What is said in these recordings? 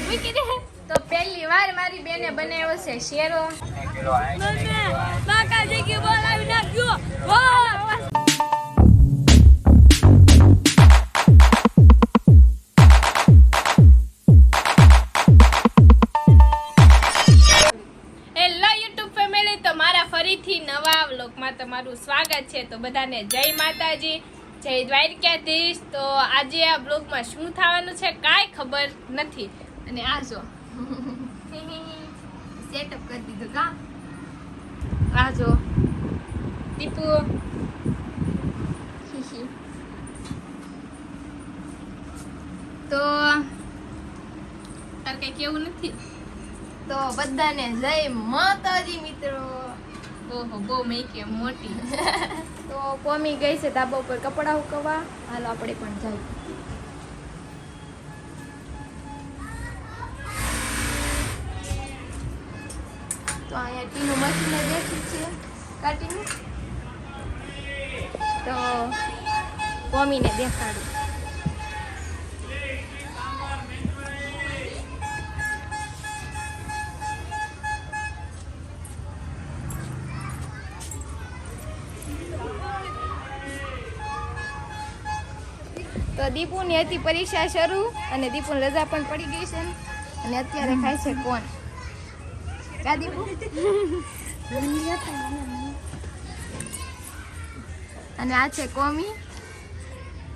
મૂકી દે. તો પહેલી વાર મારી બેને બનાવ્યો છે શેરો. કાકાજી કે બોલાવી નાખ્યો. હેલો યુટ્યુબ ફેમિલી, તો મારા ફરીથી નવા વ્લોગમાં તમારું સ્વાગત છે. તો બધાને જય માતાજી, જય દ્વારકાધીશ. તો આજે આ બ્લોગમાં શું થવાનું છે કાંઈ ખબર નથી. અને આ જો સેટઅપ કરી દીધું કા. આ જો દીપુ તો તાર કઈ કેવું નથી. તો બધાને જય માતાજી મિત્રો. ઓહો બહુ મેકી મોટી. તો કોમી ગઈ છે ધાબા ઉપર કપડા હુકવવા. હાલો આપણે પણ જાય. તો અહીંયા ટીનું મશીન દેખી છે કાટીનું. તો કોમીને દેખાડું. તો દીપુની હતી પરીક્ષા શરૂ અને દીપુની રજા પણ પડી ગઈ છે અને અત્યારે ખાય છે કોણ કા દીપુ. અને આ છે કોમી.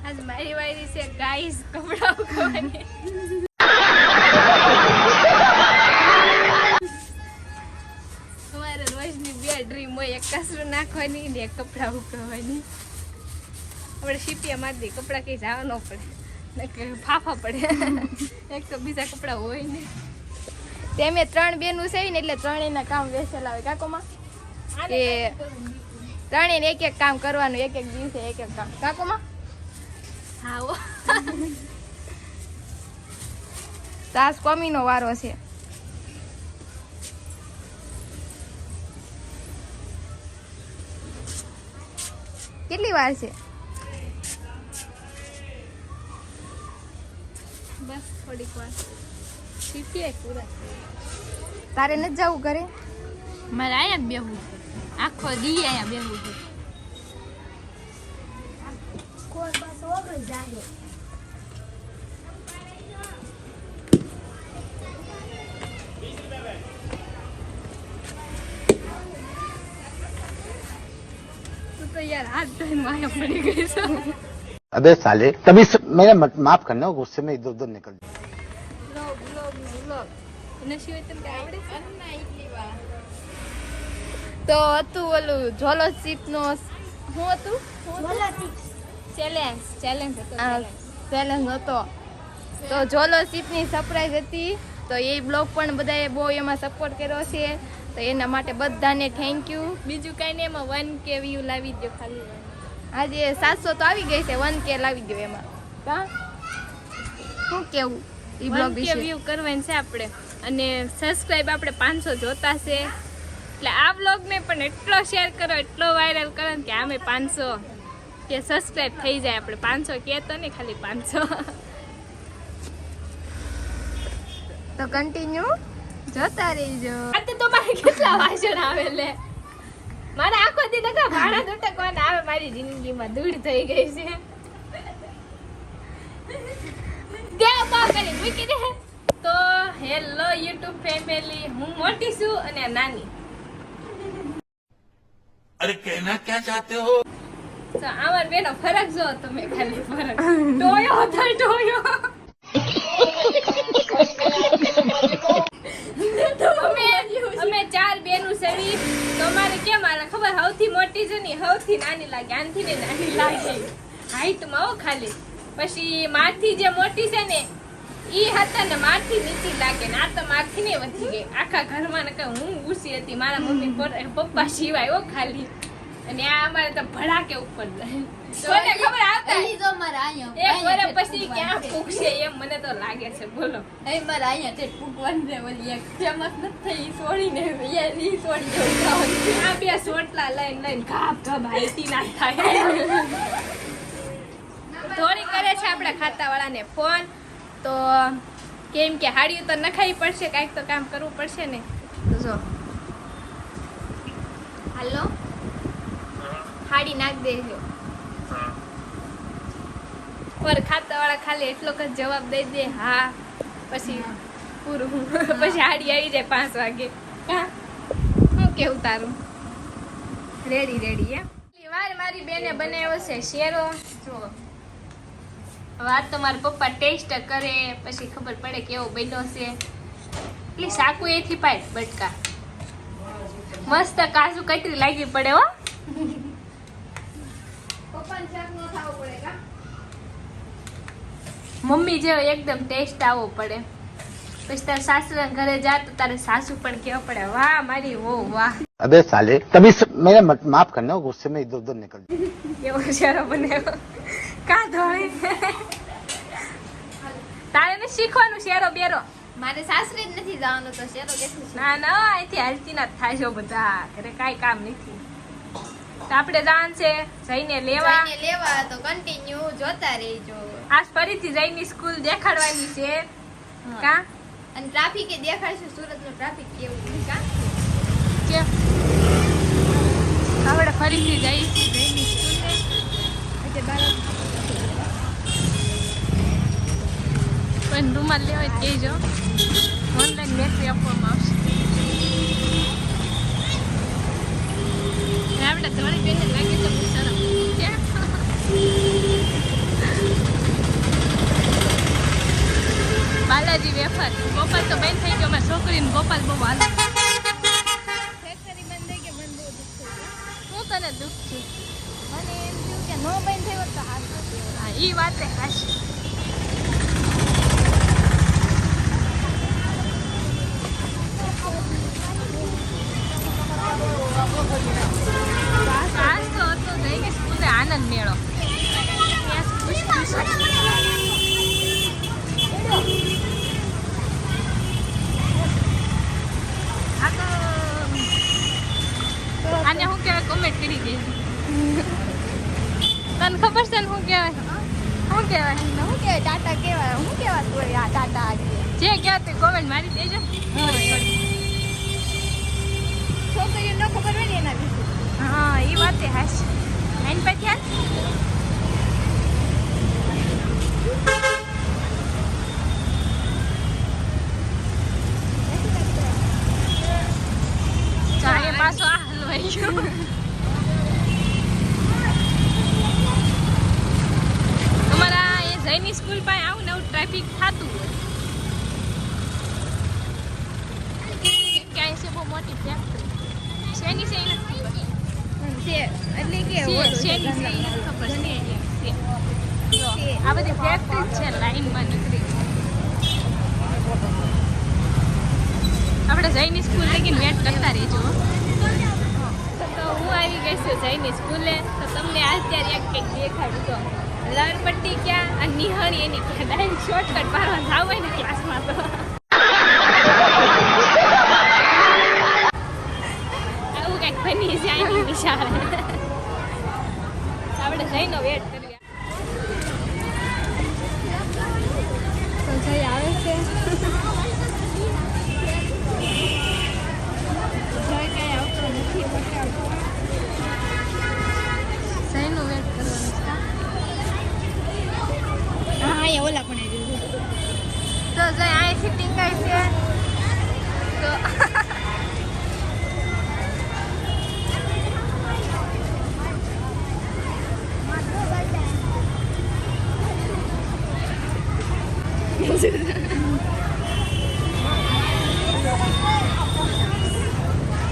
આજ મારી વારી છે ગાઈસ કપડા ઉકવવાની. અમારે રોજની બે ડ્રીમ હોય, એક કસરું નાખવાની ને એક કપડા ઉકવવાની. આપણે સીપિયા મારી દઈએ, કપડાં કંઈ જવા ન પડે, ફાફા પડે. એક તો બીજા કપડાં હોય ને. તેમે ત્રણ બેનું છે ને એટલે ત્રણેયના કામ વેચેલા હોય કાકોમાં. કે ત્રણેયને એક એક કામ કરવાનું, એક એક દિવસે એક એક કામ કાકોમાં. હા તાસ કોમીનો વારો છે. કેટલી વાર છે? બસ થોડીક વાર. સીપીએ પૂરા. તારે નથી જવું ઘરે? મારે અહીંયા બેહવું છે, આખો દી અહીંયા બેહવું છે. કોઈ બસ ઓગળ જાય. તું તો યાર હાથ ધોઈને વાયા પડી ગઈ છે. अबे साले तभी मेरा माफ करना, गुस्से में इधर उधर निकल તો હતું ઓલું ઝોલો સીપ નો શું હતું ચેલેન્જ હતો. તો ઝોલો સીપ ની સરપ્રાઈઝ હતી. તો એ બ્લોગ પણ બધાએ બહુ એમાં સપોર્ટ કર્યો છે. તો એના માટે બધાને થેન્ક યુ. બીજું કઈ નહીં, એમાં 1K વ્યૂ લાવી દો ખાલી. આજે 700 તો આવી ગઈ છે, 1K લાવી દો એમાં. કા શું કેવું ઈ બ્લોગ વિશે? 1K વ્યૂ કરવાનું છે આપણે. અને સબસ્ક્રાઇબ આપણે 500 જોતા છે. એટલે આ બ્લોગ ને પણ એટલો શેર કરો, એટલો વાયરલ કરો કે આમે 500 કે સબસ્ક્રાઇબ થઈ જાય. આપણે 500 કહેતો ને, ખાલી 500. તો કન્ટિન્યુ જોતા રહેજો. આજે તો મારે કેટલા વાસણ આવે લે. મારા આખો દી નકા ભાડા દુટકવાના આવે. મારી જિંદગીમાં દૂર થઈ ગઈ છે. ત્યાં બા કરી મૂકી દે. તો હેલો યુટ્યુબ ફેમિલી, હું મોટી છું અને નાની. अरे कहना क्या चाहते हो? તો અમાર બેનો ફરક જો તમે, ખાલી ફરક. ટોયો હતો ટોયો. અમે 4 બેનું સડી. તો અમારે કેમ આલે ખબર? સૌથી મોટી છે ને સૌથી નાની લાગે, આનથી ને નાની લાગે હાઈટમાં હો ખાલી. પછી મારથી જે મોટી છે ને ઈ હતા ને મારથી નીચી લાગે ને. આ તો મારથી ને વધી ગઈ આખા ઘરમાં. ને હું ઊંચી હતી, મારા મમ્મી પપ્પા સિવાય હો ખાલી. અને આ અમારે તો ભડાકે ઉપર જાય. કોને ખબર આવતા એક વર્ષ પછી ક્યાં ફૂકશે એમ મને તો લાગે છે. બોલો મારે અહીંયા તે ફૂકવાનું છે. ઓલી એક ફેમસ નથી થઈ છોડીને ઈ છોડી જવું. આ બે સોટલા લઈને ઘાપ ઘાપ હાઈટી ના થાય. થોડી કરે છે આપણા ખાતાવાળાને ફોન. તો કેમ કે હાડીઓ તો નખાવી પડશે, કાંઈક તો કામ કરવું પડશે ને. તો જો હાલો હાડી નાખ દેજો. પર ખાતાવાળા ખાલી એટલો જ જવાબ દઈ દે હા, પછી પૂરું. પછી હાડી આવી જાય 5 વાગે. હા હું કેવું તારું? રેડી એમ. વાર મારી બેને બનાવ્યો છે શેરો. જો વાત તો મારા પપ્પા ટેસ્ટ કરે પછી ખબર પડે કેવો બન્યો છે. એટલે સાકુ એથી પાય બટકા મસ્ત કાજુ કતરી લાગી પડે હો. પપ્પાને શાક નો ખાવો પડે કા? મમ્મી જેવો એકદમ ટેસ્ટ આવવો પડે. પછી તારા સાસરાના ઘરે જા તો તારે સાસુ પણ કેવા પડે વાહ મારી વો વાહ. अबे साले तभी मेरा माफ करना, गुस्से में इधर उधर निकल એવો શેરો બનાવ્યો કા ધોળી. તારે ને શીખવાનું શેરો બેરો. મારે સાસરે જ નથી જવાનું તો શેરો કેટલું છે. ના ના અહીંથી હાલતી ના થાય છો બધા, ઘરે કાંઈ કામ નથી. તો આપણે જવાનું છે જઈને લેવા. જઈને લેવા તો કન્ટિન્યુ જોતા રહેજો. આજ ફરીથી જઈને સ્કૂલ દેખાડવાની છે કા. અને ટ્રાફિક એ દેખાડશે સુરતનું ટ્રાફિક કેવું છે કા. કે આપણે ફરીથી જઈશું જઈને સ્કૂલે. કોઈ રૂમાલ લેવા જ કહેજો, ઓનલાઈન બેટરી આપવામાં આવશે. આપણે ધોળી બેને લાગે તો બહુ સરસ છે. બાલાજી વેફર ગોપાલ તો બંધ થઈ ગયો. અમારી છોકરીને ગોપાલ બહુ હાલ. ફેક્ટરી બંધ થઈ કે બંધ બહુ દુઃખ થયું. શું તને દુઃખ છે? મને એમ થયું કે નો બંધ થયો તો હાથ નથી. હા એ વાત હાશી. આજ તો હતો જઈને સ્કૂલે આનંદ મેળો. ત્યાં ખુશ ખુશ. આ તો આને શું કહેવાય કોમેન્ટ કરી દે. તને ખબર છે ને શું કહેવાય? શું કહેવાય? શું કહેવાય ટાટા કહેવાય. શું કહેવાતું હોય આ ટાટા આજે? જે કહેવાય તે કોમેન્ટ મારી દેજો. છોકરીઓ ન ખબર હોય ને એના વિશે. હા એ વાત હાશ. લાઈન પર ધ્યાન. ચાલે પાછો આ હલવાઈ ગયો. તમારા એ જૈની સ્કૂલ પાસે આવું ને આવું ટ્રાફિક થતું હોય. ક્યાંય છે બહુ મોટી ફેક્ટરી. શેની છે એ નથી ખબર. છે એટલે કે શેની છે એ નથી ખબર. છે. જો, આ બધી ફેક્ટરી છે લાઈનમાં નીકળી. આપણે જૈની સ્કૂલ લગીને વેટ કરતા રહીજો. તો હું આવી ગઈ છું જૈની સ્કૂલે. તો તમને અત્યારે એક કંઈક દેખાડું. તો લણપટ્ટી ક્યાં અને નિહાળી એની ક્યાં ડાયરેક્ટ શોર્ટકટ મારવા જાવ હોય ને ક્લાસમાં તો આવું કંઈક બની જાય એની નિશાળે. આપણે જઈને વેટ કરીએ. તો જઈ આવે છે. સહીનું વેટ કરવાનું છે. હા અહીંયા ઓલા પણ તો જઈ અહીં સિટિંગ કઈ છે તો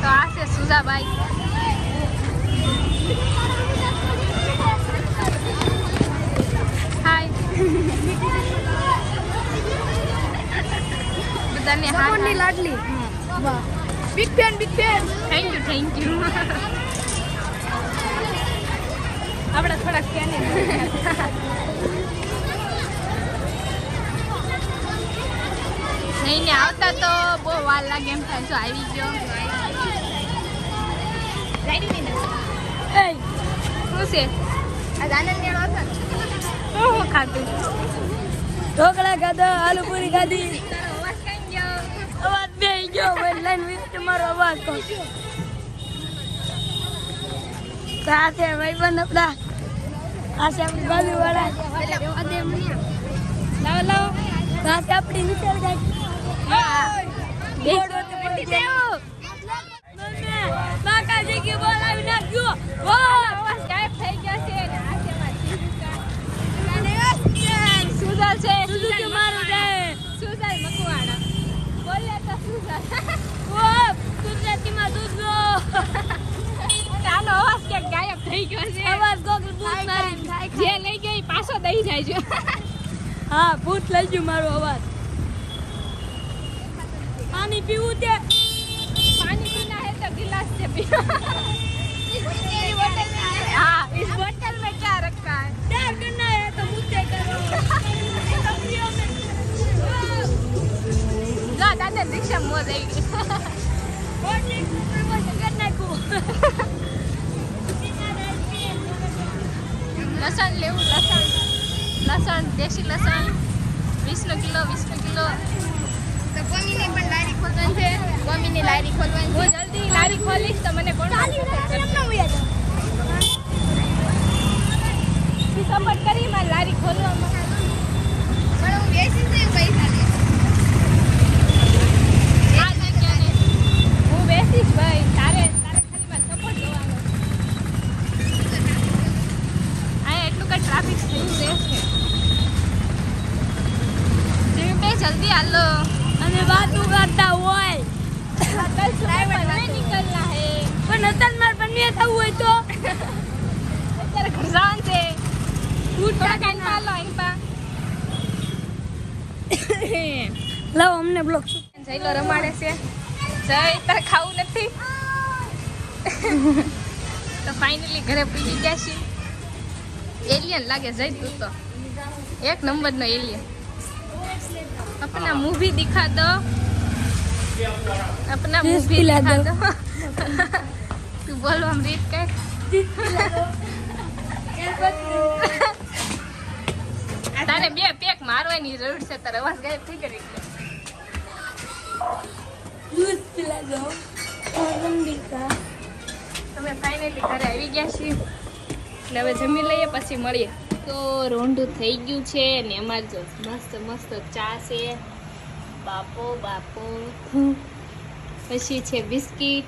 તો આ છે સુજાબાઈ. હાય બધાને સમોરની લાડલી. વાહ big fan big fan. Thank you આપણે થોડાક ફેન જઈને આવતા તો બહુ વાર લાગે એમ થાય. જો આવી ગયો. રાઈડી ને એ શું છે? આ આનંદ મેળો હતો ને. શું ખાતું? ઢોકળા ખાધા, આલુ પૂરી ખાધી. તારો અવાજ કઈ ગયો? અવાજ બે ગયો ભાઈ, લાઈન વીસ તમારો અવાજ તો. સાથે ભાઈબંધ આપણા, આ છે આપણી બાજુવાળા. લાવો સાથે આપણી વિચાર કાંઈક. હા ગોળ વચ્ચે પડી જાય. કાકાજી કે બોલાવી નાખજો. અવાજ ગાયબ થઈ ગયો છે ને આ છે મારી સુધા છે સુઝુકી મારું છે. સુધા મકવાણા બોલે તો સુધા ઓ ગુજરાતીમાં દૂધનો આનો અવાજ ક્યાંક ગાયબ થઈ ગયો છે અવાજ ગોગલ ભૂત મારી. જે લઈ ગયો એ પાછો દઈ જાય છે હા ભૂત લઈ ગયું મારો અવાજ. પાણી પીવું તે पानी पीना है तो गिलास से पियो हाँ इस बोतल में क्या रखा है प्यार करना है तो मुझसे करो. ला दादा रिक्शा में मोज आई गई लसन लेવું લસણ દેશી લસણ 20 કિલો તો કોમીની પણ લારી ખોલવાની છે. કોમીની લારી ખોલવાની હું જલ્દી લારી ખોલીશ તો મને કોણ સપોર્ટ કરી મારી લારી ખોલવામાં પણ હું બેસીશ ને પૈસા લે. આ જગ્યાને હું બેસીશ ભાઈ તારે ખાલી મારે સપોર્ટ જોવાનો આ એટલું કઈ ટ્રાફિક થયું રહેશે જીવભાઈ જલ્દી હાલો અને વાતું કરતા હોય कल सुबह बनने निकलना है પણ નતન માર બનીએ થવું હોય તો અત્યારે ઘસાન છે થોડા કાઈ પાલો આઈ પા લાવો અમને બ્લોક જઈલો રમાડે છે જય તારે ખાવું નથી તો ફાઇનલી ઘરે પહોંચી ગયા છીએ एलियन लागे जय तू तो एक नंबर नो एलियन अपना मुंह भी दिखा दो अपना मुंह भी दिखा दो तू बोलो हम रीत के तारे बे पेक मारવાની જરૂર છે તારે અવાજ ગાયબ થઈ ગઈ જૂસ પીલા દો ગંદીકા તમે ફાઇનલી ઘરે આવી ગયા છીએ એટલે હવે જમી લઈએ પછી મળીએ તો રોંઢું થઈ ગયું છે ને અમારે જો મસ્ત મસ્ત ચા છે બાપો પછી છે બિસ્કિટ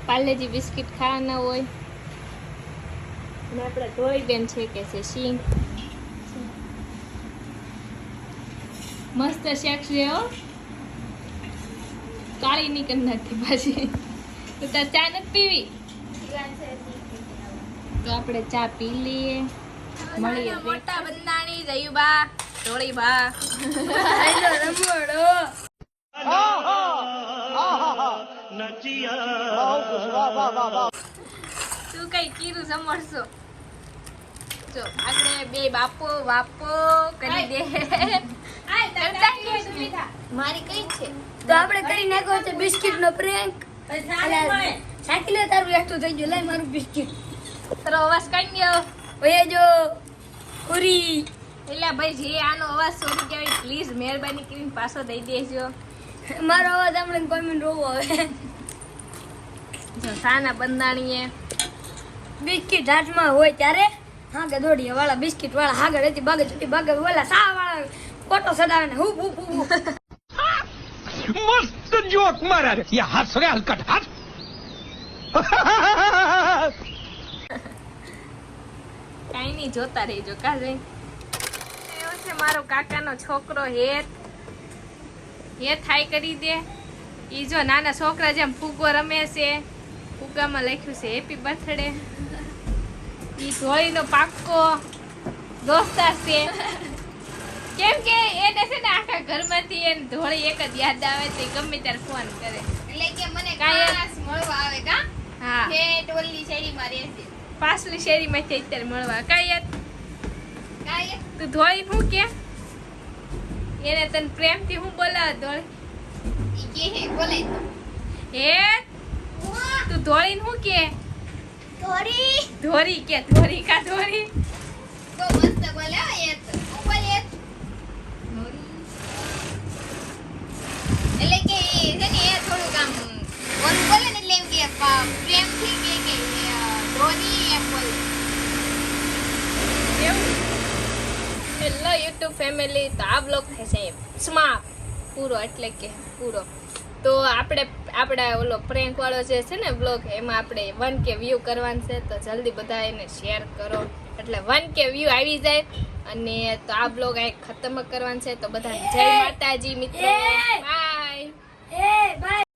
પાર્લેજી બિસ્કિટ ખાવાના હોય અને આપણે ધોઈ બેન છે કે છે શીંગ મસ્ત શેક છે હો કાળી ની કરી નાખી પાછી તો તાર ચા નથી પીવી તો આપણે ચા પી લઈએ મળીએ મોટા બંદાણી જયુબા ઢોળીબા આઈલો રમોડો તું કઈ કીરું સમરશો જો આપણે બે બાપો કરી દે મારી કઈ છે તો આપણે કરી નાખ્યો છે બિસ્કિટ નો પ્રેન્ક સાકી લે તારું એકઠું થઈ ગયું લઈ મારું બિસ્કિટ તારો અવાજ કઈ ગયો ઓય જો પૂરી એટલે ભાઈ જે આનો અવાજ સોરી કહેવાય પ્લીઝ મહેરબાની કરીને પાછો દઈ દેજો મારો અવાજ સાંભળીને કોમેન્ટ રોવો આવે જો સાના બંધાણીએ બિસ્કિટ હાથમાં હોય ત્યારે હાગે દોડીએ વાળા બિસ્કિટ વાળા હાગર હતી બાગે છૂટી બાગે વાળા સા વાળા કોટો સડાવે ને હું मस्त जोक मारा रे ये हंस रे हलकट हंस કાઈ નહીં જોતા રહેજો કા જઈ એવો છે મારો કાકાનો છોકરો હેત હાઈ કરી દે ઈ જો નાના છોકરા જેમ ફૂગો રમે છે ફુગામાં લખ્યું છે હેપી બર્થડે ઈ ધોળીનો પાક્કો દોસ્તાર છે કેમ કે એને છે ને આખા ઘરમાંથી એને ધોળી એક જ યાદ આવે તે ગમે ત્યારે ફોન કરે એટલે કે મને કાંઈ ખાસ મળવા આવે કા હા કે ટોલની શેરીમાં રહે છે પાછલી શેરીમાંથી અત્યારે મળવા કાંઈ કાંઈ તું ધોળી હું કે એને તને પ્રેમથી હું બોલાવ ધોળી ઈ કે હે બોલે તો હે તું ધોળીને હું કે થોડી ધોરી કે ધોરી કા ધોરી તો મસ્ત બોલે હો એ તો હું બોલે ધોરી એટલે કે એ છે ને એ થોડુંક આમ ઓલું બોલે ને એટલે એમ કે પ્રેમથી કે ધોની એમ બોલે. હેલો યુટ્યુબ ફેમિલી, તો આ બ્લોગ થશે સમાપ્ત પૂરો, એટલે કે પૂરો. તો આપણા ઓલો પ્રેન્ક વાળો જે છે ને બ્લોગ, એમાં આપણે 1K વ્યૂ કરવાનું છે. તો જલ્દી બધા એને શેર કરો એટલે 1K વ્યૂ આવી જાય. અને તો આ બ્લોગ આ ખતમ કરવાનું છે. તો બધાને જય માતાજી મિત્રો, બાય. બાય.